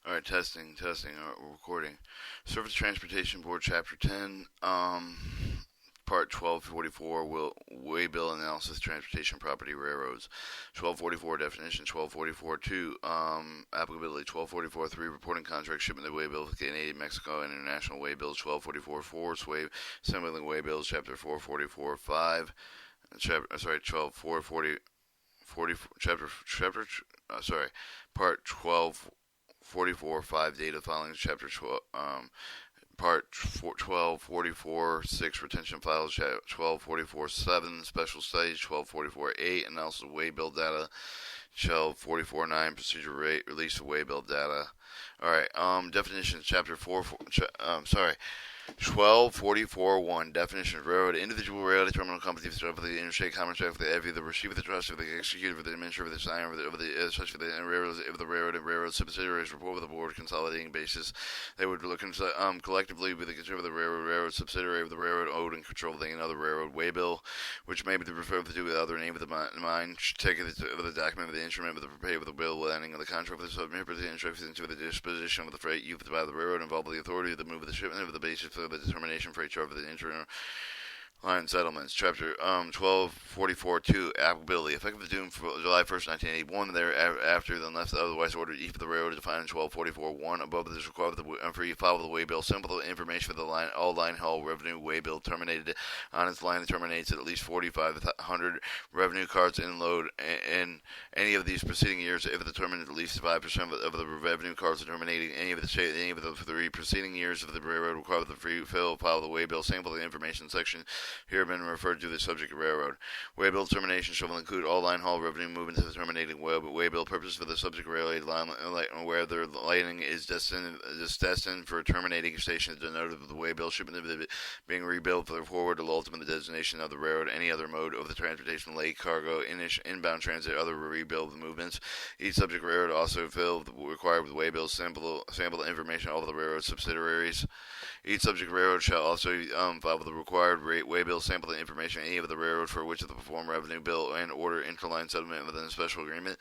All right, testing. All right, we're recording. Surface Transportation Board, Chapter 10, Part 1244, Waybill Analysis, Transportation Property Railroads. 1244 Definition. 1244-2, Applicability. 1244-3, Reporting Contract, Shipment of Waybill with Canadian, Mexico, and International Waybills. 1244-4, Assembling Waybills, Chapter 444-5, sorry, 12-440, Part 12. 44.5 data filings, chapter 12, part 12.44.6 retention files, 12.44.7 special studies, 12.44.8 analysis of waybill data, 12.44.9 procedure rate release of waybill data. All right, definitions, chapter 4, 1244.1 Definition of railroad. Individual railroad terminal company for the interstate commerce for the receiver, the trust, for the executive, for the administrator, for the signer, such for the railroad, if the railroad and railroad subsidiaries report with the board consolidating basis, they would look collectively with the control of the railroad subsidiary of the railroad owed and control of another railroad waybill, which may be referred to with the other name of the mine, take of the document of the instrument with the prepared with the bill with ending of the contract with the submit for the interest into the disposition of the freight used by the railroad involved with the authority of the move of the shipment of the basis the determination for each of the internal line settlements. Chapter 1244.2 Applicability. Effective June July 1st, 1981. Thereafter, unless otherwise ordered, each of the railroad defined in 1244.1 above is required for you file with the waybill. Simple information for the line, all line haul revenue waybill terminated on its line terminates at least 4,500 revenue cards in load in any of these preceding years. If determined at least 5% of the revenue cards are terminating any of the 3 preceding years of the railroad required the free fill file the waybill. Sample the information section here have been referred to the subject of railroad. Waybill termination shall include all line haul revenue movement to the terminating waybill purpose for the subject railway line where their lighting is destined for terminating station denoted with the waybill shipment of it being rebuilt for the forward to ultimate designation of the railroad, any other mode of the transportation, lake, cargo, inbound transit, other rebuild movements. Each subject railroad also filled required with waybills sample information of all of the railroad subsidiaries. Each subject railroad shall also file with the required waybill sample the information any of the railroad for which the perform revenue bill and order interline settlement within a special agreement.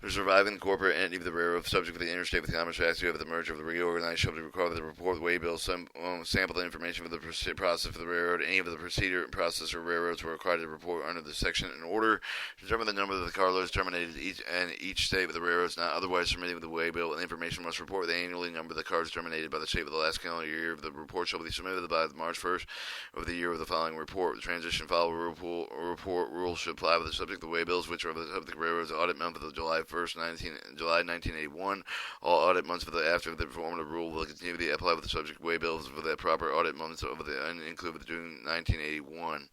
The surviving corporate entity of the railroad subject to the interstate with commerce act of the merger of the reorganized shall be required to report the waybill sample the information for the process for the railroad. Any of the procedure process or railroads were required to report under the section in order to determine the number of the carloads terminated each state with the railroads not otherwise submitting with the waybill. And information must report the annually number of the cars terminated by the state of the last calendar year. The report shall be submitted by March 1st of the year of the following report. The transition file report rule should apply with the subject of the waybills, which are of the railroad's audit month of July July 1981. All audit months after the performative rule will continue to apply with the subject waybills for the proper audit months of the include with June 1981.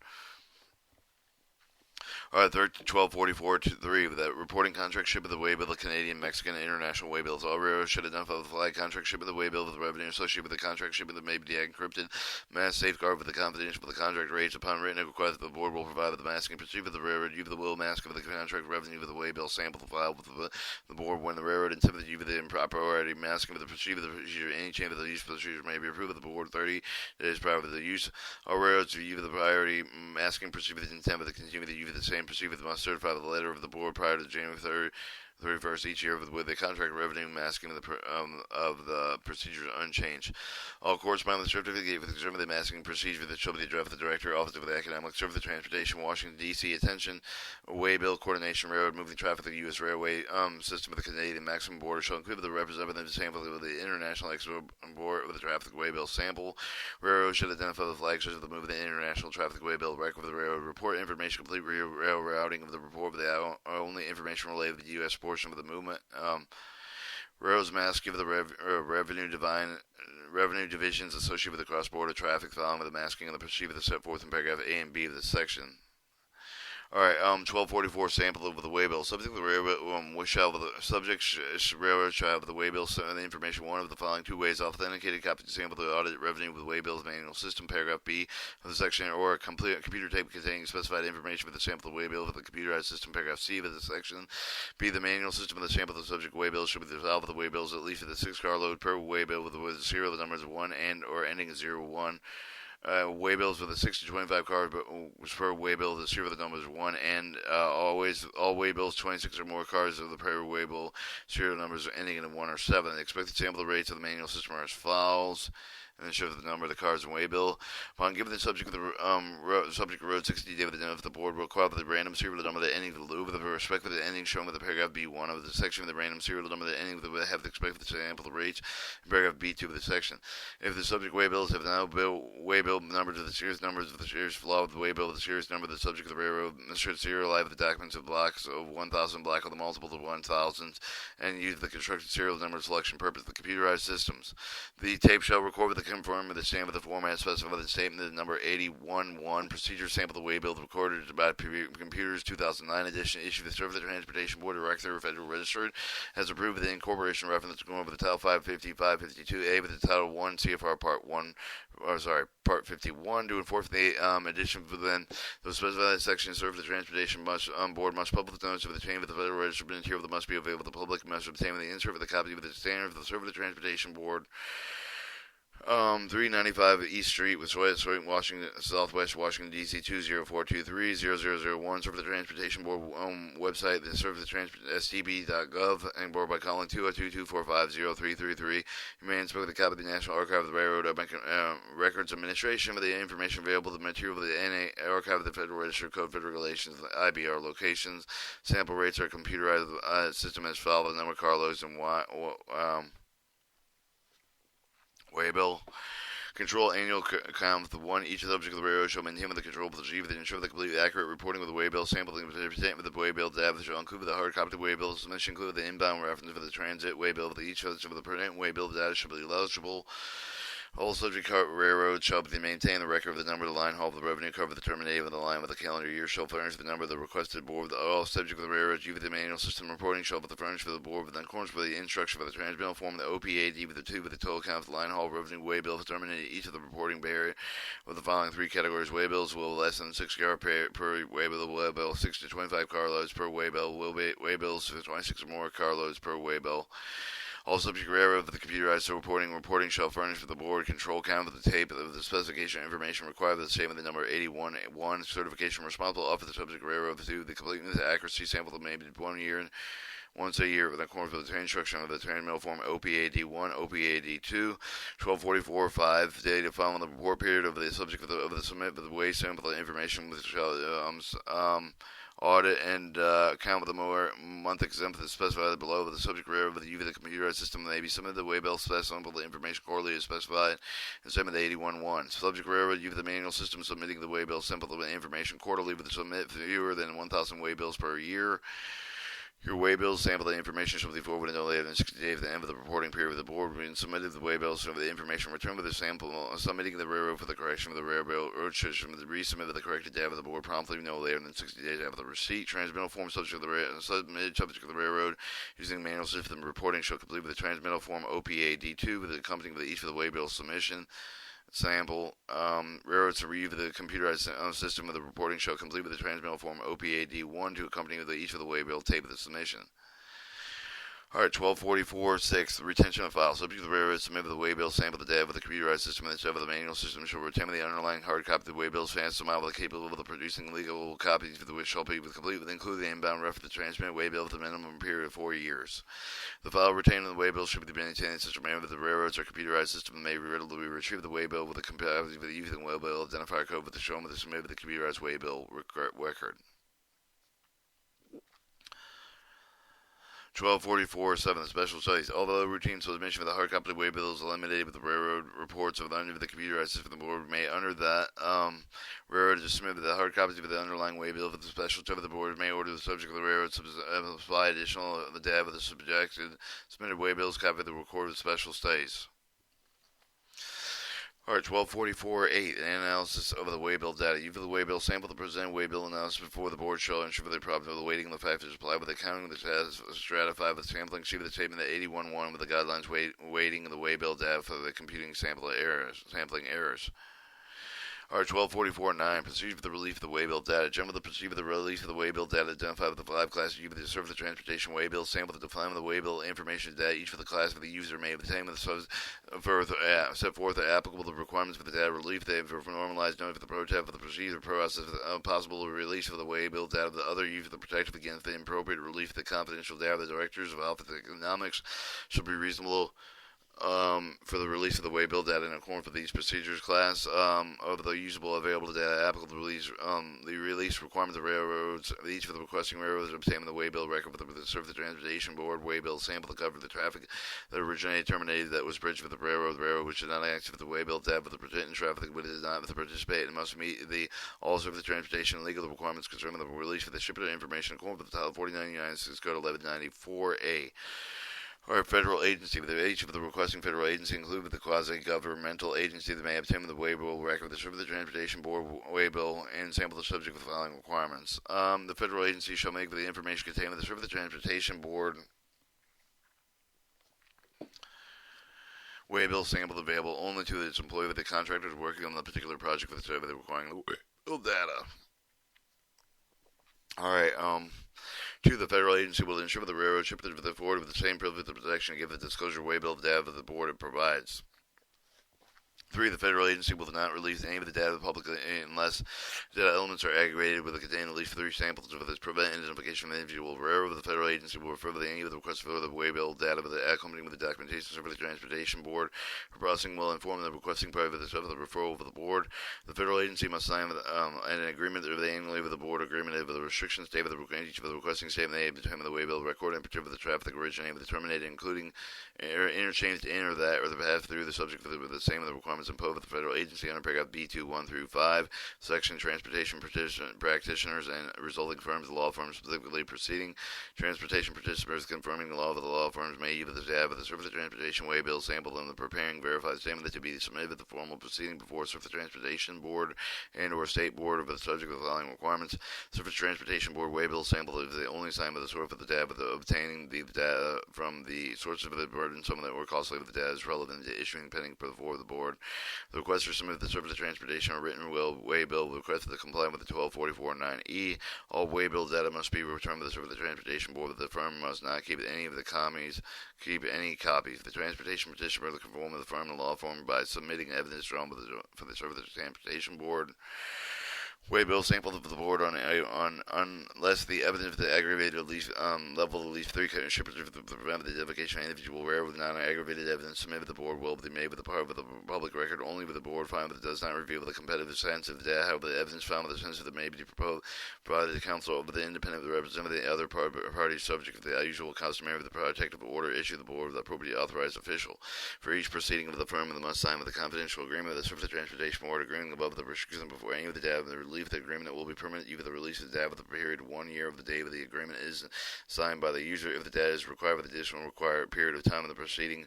All right, 1244-3, the reporting contract ship of the waybill, the Canadian, Mexican, and international waybills. All railroads should identify the flag contract ship of the waybill with the revenue associated with the contract shipment that may be encrypted, mass safeguard with the confidential of the contract rates upon written request that the board will provide the masking procedure of the railroad, you the will mask of the contract revenue of the waybill, sample the file with the board when the railroad intended you the impropriety masking of the procedure any change of the use procedure may be approved of the board 30 days prior to the use. All railroads view the priority masking procedure with the intent of the continue the use of the same procedure must certify the letter of the board prior to January 31st each year with the contract revenue masking of the procedure unchanged. All corresponding certificate with the masking procedure that shall be addressed with the Director, Office of the Economic Service of Transportation, Washington, D.C. Attention, Waybill Coordination Railroad moving traffic of the U.S. railway system of the Canadian maximum border shall include the representative sample of the International Export Board of the traffic waybill sample. Railroad should identify the flag such as the move of the International Traffic Waybill record of the railroad report information complete rail routing of the report of the only information related to the U.S. portion of the movement. Railroads mask give the revenue divisions associated with the cross-border traffic following the masking of the procedure that's set forth in paragraph A and B of this section. All right, 1244 sample of the waybill. Subject of the railroad, railroad shall have the waybill send the information one of the following two ways: authenticated copy to sample the audit revenue with waybill's manual system, paragraph B of the section, or a complete computer tape containing specified information for the sample of the waybill for the computerized system, paragraph C of the section. B, the manual system of the sample of the subject waybill should be resolved with the waybills at least for the 6 car load per waybill with serial numbers of 1 and or ending in 01. Waybills with a 6 to 25 cards per waybill. The serial number is 1, and always all waybills 26 or more cards of the per waybill serial numbers ending in 1 or 7. The expected sample rates of the manual system are as follows. And then shows the number of the cards in waybill. Upon giving the subject of the subject road 60 day with the if the board will call the random serial number the ending of the loop with the respective ending shown with the paragraph B1 of the section of the random serial number the ending with the have the expected sample rates in paragraph B2 of the section. If the subject waybills have now waybill number to the series numbers of the series flaw of the waybill with the series number of the subject of the railroad should serialize the documents of blocks of 1,000 black of the multiple of 1,000 and use the constructed serial number selection purpose of the computerized systems. The tape shall record with the confirm with the same with the format specified with the statement the number 811 procedure sample the waybill recorded by computers 2009 edition issue the Surface Transportation Board Director Federal Registered has approved the incorporation reference going over the Title 550 552A with the Title 1 CFR Part 51 to enforce the addition for then the specified section serve the transportation board must publish notice of the chain of the Federal Register material that must be available to the public must obtain the insert of the copy of the standard of the Surface Transportation Board 395 East Street, Washington, Southwest Washington, D.C. 20423 0001. Serve the Transportation Board website, the serve the STB.gov, and board by calling 202-245-0333. You may inspect the copy of the National Archive of the Railroad Records Administration with the information available, the material of the NA Archive of the Federal Register Code, Federal Regulations, the IBR locations. Sample rates are computerized system as follows: number of carloads and Waybill. Control annual count with the one each subject of the railroad shall maintain with the control procedure to ensure the complete accurate reporting with the waybill sampling with the waybill data shall include the hard copy of the waybill submission include the inbound reference for the transit waybill with each of the pertinent waybill data shall be eligible. All subject railroads shall maintain the record of the number of the line haul of the revenue cover the terminating of the line with the calendar year shall furnish the number of the requested board. All subject of the railroads using the manual system reporting shall furnish for the board with accordance with the instruction for the transmittal form the OPAD with the 2 with the total count of the line haul revenue waybill terminating each of the reporting barrier with the following 3 categories. Waybills will less than 6 car per waybill 6 to 25 carloads per waybill waybills for 26 or more carloads per waybill. All subject railroad for the computerized reporting shall furnish for the board control count of the tape of the specification information required for the statement the number 81 certification responsible of the subject railroad to the completeness and accuracy sample that may be once a year with accordance with the instruction of the transmittal form OPAD 1, OPAD 2, 1244-5, data following the report period of the subject of the submit of the way sample information which shall audit and count with the more month exempt as specified below with the subject railroad with the UV the computerized system may be submitted the waybill sample the information quarterly is specified in statement 81-1. Subject railroad UV the manual system submitting the waybill sample the information quarterly with the submit fewer than 1,000 waybills per year. Your waybills sample the information shall be forwarded no later than 60 days at the end of the reporting period with the board being submitted the waybills for the information returned with the sample submitting the railroad for the correction of the railroad system the resubmit of the corrected data with the board promptly no later than 60 days after the receipt. Transmittal form subject of the submitted subject of the railroad using manual system reporting shall complete with the transmittal form OPAD2 with the accompanying with each of the waybill submission. Sample railroads to review the computerized system of the reporting shall complete with the transmittal form OPAD1 to accompany with each of the waybill tape of the submission. Alright, 1244-6, the retention of files. Subject of the railroad submit the waybill sample the data of the computerized system and the stuff of the manual system shall retain the underlying hard copy of the waybills fast amount with the capable of producing legal copies for the which shall be complete with including the inbound reference to the transmitted waybill with a minimum period of 4 years. The file retained in the waybill should be maintained in such a manner that the railroads or computerized system may readily retrieve the waybill with a copy with the using waybill identifier code with the shown with the submit with the computerized waybill record. 1244-7, the special studies. Although routine submission of the hard copy waybill is eliminated with the railroad reports of the under the computerized system, the board may under that railroad to submit the hard copies of the underlying waybill. If the special study of the board may order the subject of the railroad supply additional the data of the subjected submitted waybills copy of the recorded special studies. Alright, 1244-8, an analysis of the waybill data. You for the waybill sample the presented waybill analysis before the board shall ensure the property of the weighting of the factors applied with accounting of the stratified with sampling sheet with the statement the 81-1 with the guidelines weighting of the waybill data for the computing sampling errors. Alright, 1244.9. Procedure for the relief of the Waybill data. General the procedure for the relief of the Waybill data identified with the 5 classes used to serve the transportation Waybill. Sample the define of the Waybill information data. Each for the class for the user may obtain with the set forth the applicable the requirements for the data relief. They have normalized note for the protest for the procedure process of possible release of the Waybill data of the other use of the protective against the inappropriate relief of the confidential data of the directors of Alpha Economics shall be reasonable for the release of the Waybill data in accordance with these procedures. Class of the usable available data applicable to release the release requirements of railroads. Each of the requesting railroads obtain the Waybill record with the Surface Transportation Board Waybill sample to cover the traffic that originated terminated that was bridged with the railroad which did not active with the Waybill data with the pretended traffic which did not participate and must meet the all Surface Transportation and legal requirements concerning the release for the shipment of information in accordance with the Title 49 United States Code 1194A. Or a federal agency, with each of the requesting federal agency included with the quasi-governmental agency that may obtain the Waybill record, the Surface Transportation Board Waybill, and sample the subject with the following requirements. The federal agency shall make the information contained in the Surface Transportation Board Waybill sample available only to its employee with the contractors working on the particular project with the survey requiring the Waybill data. Alright, 2. The federal agency will ensure the railroad shipment with the forward with the same privilege of protection and give the disclosure Waybill data that the board it provides. 3. The federal agency will not release any of the data to the public unless data elements are aggregated with a contain at least 3 samples of this prevent identification from the individual railroad. The federal agency will refer to any of the requests for the Waybill data with the accompanying with the documentation served by the Transportation Board. For processing will inform the requesting party of the referral for the board. The federal agency must sign an agreement annually with the board agreement with the restrictions stated with each of the requesting statement they determine the Waybill record in particular the traffic originating with the terminated including interchange to enter that or the path through the subject with the same of the requirements imposed with the federal agency under paragraph B2 1 through 5, section transportation practitioners and resulting firms, the law firms specifically proceeding, transportation participants confirming the law of the law firms may use the data of the Surface Transportation Waybill sample and the preparing verified statement that to be submitted with the formal proceeding before Surface Transportation Board and or State Board of the subject of the following requirements. Surface Transportation Board Waybill sample is the only sign of the source of the data, but obtaining the data from the source of the burden, some of that or costly of the data is relevant to issuing pending before the board. The request for submit the Surface Transportation or written Waybill request to comply with the 1244.9E. All Waybill data must be returned to the Surface Transportation Board, but the firm must not keep any of the copies. The transportation petition will conform to the firm and law firm by submitting evidence drawn for the Surface Transportation Board Waybill sample of the board on unless the evidence of the aggravated at least level at least 3 shippers to prevent the identification of individual rare with non-aggravated evidence submitted to the board will be made with the part of the public record only with the board found that it does not reveal the competitive sensitive data. However, the evidence found with the sensitive may be provided to the counsel over the independent representative of the other parties subject to the usual customary of the protective order issued the board with the appropriate authorized official. For each proceeding of the firm, the must sign with the confidential agreement of the Surface Transportation Board agreeing above the restriction before any of the data of the relief of the agreement will be permanent either the release of the data with the period 1 year of the date of the agreement is signed by the user if the data is required with additional required period of time of the proceeding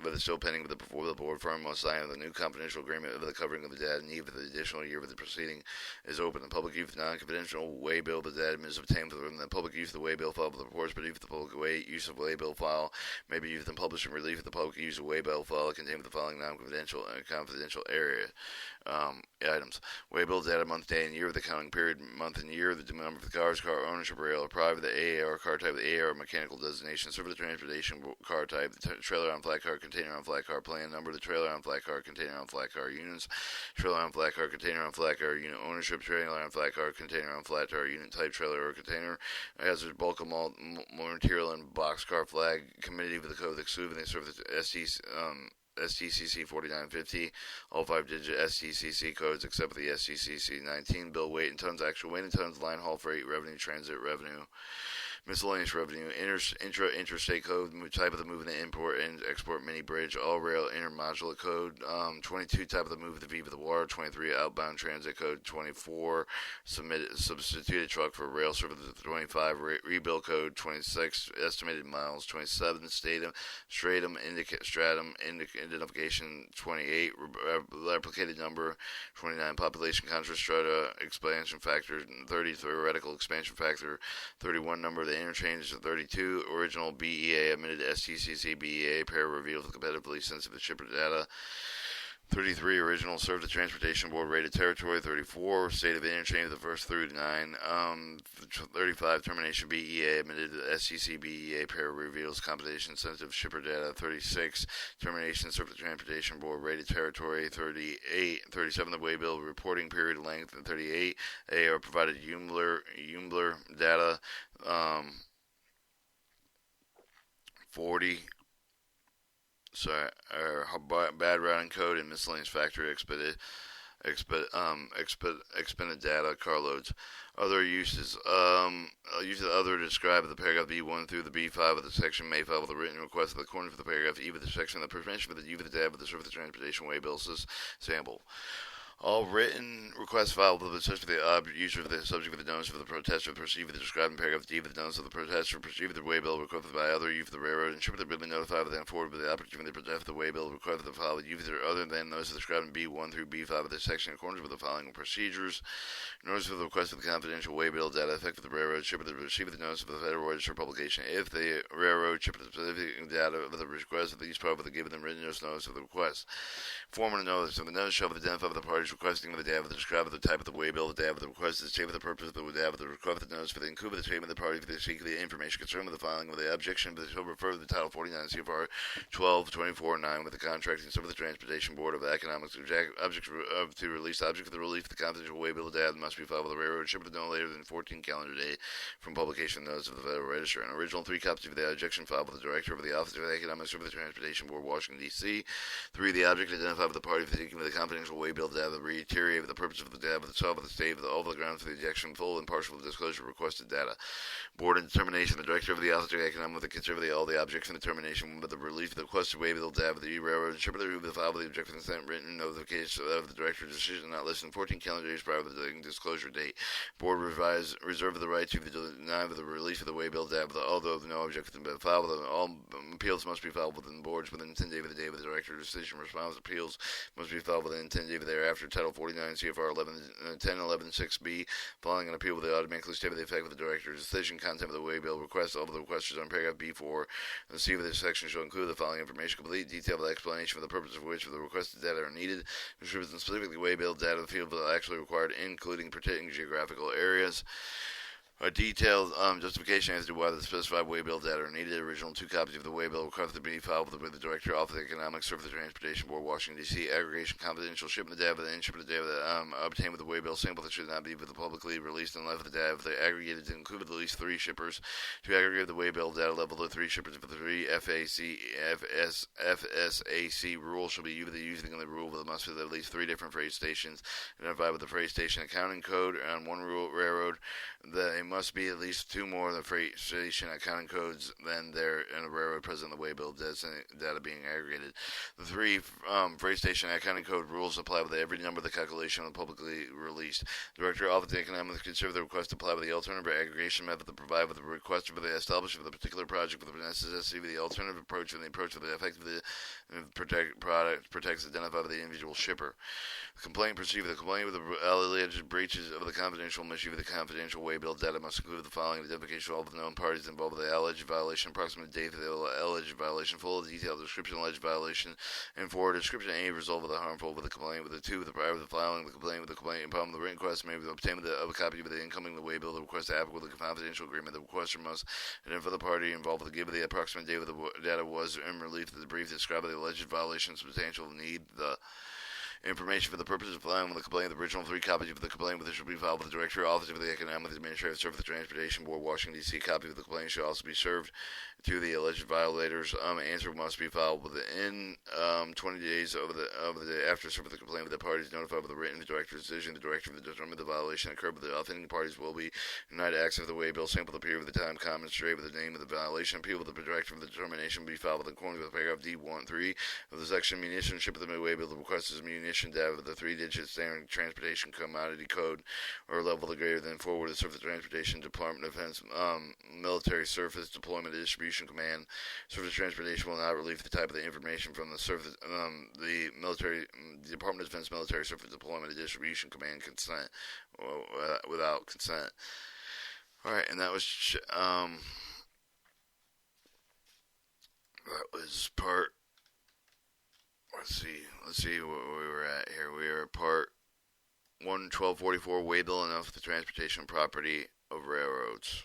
but it's still pending before the board firm must sign the new confidential agreement of the covering of the data and even the additional year of the proceeding is open. The public use non-confidential Waybill the data is obtained from the public use of the Waybill file with the reports, but if the public use of Waybill file may be used in publishing relief of the public use of Waybill file contained with the following non-confidential confidential area items. Waybill data month, day, and year of the counting period, month and year, the number of the cars, car ownership, rail or private, the AAR car type, the AAR mechanical designation, Surface Transportation car type, the trailer on flat car, container on flat car, plan number, the trailer on flat car, container on flat car units, trailer on flat car, container on flat car unit ownership, trailer on flat car, container on flat car unit type, trailer or container, hazard bulk of material and box car flag, committee with the code excluding the Surface STCC 4950, all 5-digit STCC codes except for the STCC 19, bill weight in tons, actual weight in tons, line haul freight, revenue, transit revenue, miscellaneous revenue, interstate code, type of the move, the import and export mini bridge, all rail intermodular code, 22 type of the move, the Viva the water, 23 outbound transit code, 24 substituted truck for rail service, 25 rebill code, 26 estimated miles, 27 stratum identification, 28 replicated number, 29 population contrast strata expansion factor, 30 theoretical expansion factor, 31 number of the interchange is 32, original BEA admitted STCC BEA pair reveals the competitively sensitive shipper data. 33, original served the Transportation Board rated territory. 34, state of interchange the first through to 9. 35, termination BEA admitted to the SEC BEA pair reveals compensation sensitive shipper data. 36, termination served the Transportation Board rated territory. 38, 37, the Waybill reporting period length. And 38, AR provided Umbler data. 40, bad routing code and miscellaneous factory expended data carloads. Other uses. Use of other described the paragraph B1 through the B5 of the section may file with a written request of the corner for the paragraph E of the section of the permission for the U of the tab of the Surface Transportation Waybill sample. All written requests filed with such for the user for the subject of the notice of the protester proceed with the described in paragraph D of the notice of the protester proceed with the waybill requested by other you for the railroad and shipper that been notified with and forward with the opportunity to protect the waybill requested the file with you other than notice described in B1 through B5 of this section in accordance with the following procedures. Notice of the request of the confidential waybill data effective the railroad shipper that receive the notice of the Federal Register publication. If the railroad shipper the specific data of the request of these part with the given them written notice of the request. Form of the notice of the notice shall identify the parties requesting the data of the describe of the type of the waybill, the data of the request, the state of the purpose of the data of the request of the notice for the include the statement of the party for the seek the information concerning the filing of the objection for the shall refer to the Title 49 CFR 1224-9 with the contracting of the Transportation Board of Economics object to release object for the relief of the confidential waybill data must be filed with the railroad shipper no later than 14 calendar day from publication of notice of the Federal Register. An original 3 copies of the objection filed with the director of the Office of Economics of the Transportation Board, Washington D.C. 3. The object identified with the party for seeking the confidential waybill data, the reiterate of the purpose of the data of the sub of the state of all of the grounds for the objection, full and partial disclosure of requested data. Board and determination. The director of the Office of Economics will consider all the objection and determination with the relief of the requested waybill data of the railroad and shipper who the file of the objection consent written notification of the director's decision not less than 14 calendar days prior to the disclosure date. Board reserve the right to deny the release of the waybill data, although no objection has been filed. All appeals must be filed within the boards within 10 days of the day of the director's decision. Response appeals must be filed within 10 days thereafter. Title 49 CFR 10.11.6b. Following an appeal will automatically state the effect of the director's decision. Content of the waybill request. All of the requests on paragraph B4 and C of this section shall include the following information: complete detail of the explanation for the purpose of which the requested data are needed. Distributes specifically waybill data of the field actually required, including protecting geographical areas. A detailed justification as to why the specified waybill data are needed. Original 2 copies of the waybill request to be filed with the Director of the Economics Service Transportation Board, Washington, D.C. Aggregation, confidential shipment of data and shipment of data obtained with the waybill sample that should not be publicly released unless the data if they aggregated to include at least 3 shippers. To aggregate the waybill data level to 3 shippers for the 3 FSAC rule shall be using the rule that must be at least 3 different freight stations identified with the freight station accounting code on one railroad. They must be at least 2 more of the freight station accounting codes than there in a railroad present in the waybill data being aggregated. The 3 freight station accounting code rules apply with every number of the calculation of the publicly released. The Director of the Economics consider the request to apply with the alternative aggregation method to provide with the request for the establishment of the particular project with the necessity of the alternative approach and the approach of the effect of the protects identified by the individual shipper. The complaint proceed with the complaint with the alleged breaches of the confidential issue of the confidential waybill data must include the following: identification of all the known parties involved with the alleged violation, approximate date of the alleged violation, full detailed description of the alleged violation, and for description of any result of the harmful with the complaint. With the 2, the prior to the filing of the complaint with the complaint upon the written request may be obtained with a copy of the incoming the waybill. The request applicable to the confidential agreement. The requester must identify the party involved with the give of the approximate date of the data was in relief of the brief described the alleged violation, substantial need the information for the purpose of filing with the complaint. The original 3 copies of the complaint with this will be filed with the Director, Office of the Economic Administrative Service, the Transportation Board, Washington, D.C. Copy of the complaint should also be served to the alleged violators. Answer must be filed within 20 days of the day after service of the complaint with the parties notified with the written Director's decision. The Director of the determined the violation occurred, but the offending parties will be denied access to the waybill sample the period of the time common straight with the name of the violation. Appeal with the Director of the determination will be filed with according to the paragraph D1.3 of the section munition ship of the waybill. The request is munition data with the 3-digit standard transportation commodity code or level greater than forward to Surface Transportation Department of Defense Military Surface Deployment Distribution Command. Surface Transportation will not relieve the type of the information from the surface the military Department of Defense Military Surface Deployment and Distribution Command consent without consent. All right, and that was part. Let's see. let's see where we were at here. We are part 11244 Waybill enough the transportation property of railroads.